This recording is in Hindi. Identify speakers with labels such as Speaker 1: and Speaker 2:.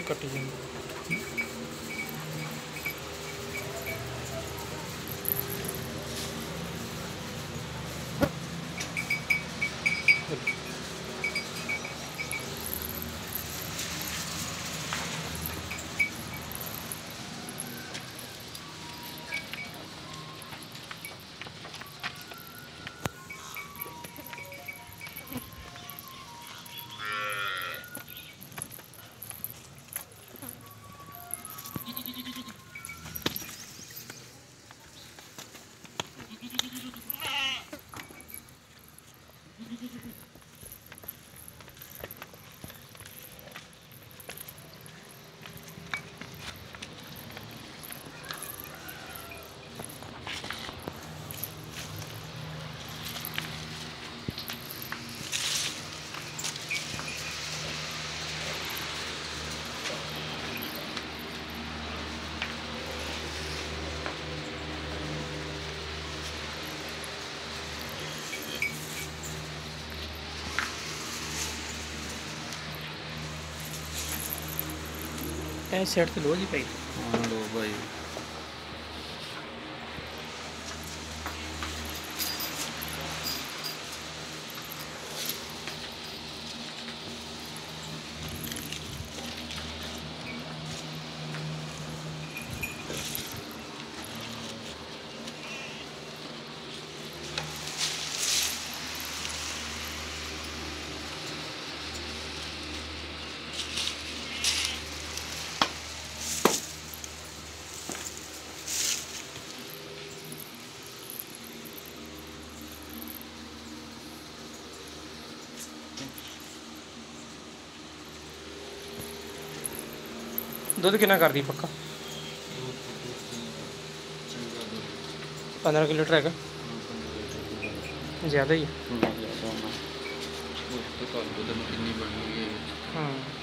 Speaker 1: ही कटी जाएंगे। सेट तो लो जी भाई।
Speaker 2: हाँ लो भाई।
Speaker 1: दुध कितना कर दी पक्का? 15 किलो लीटर है। ज़्यादा ही है।
Speaker 2: हाँ।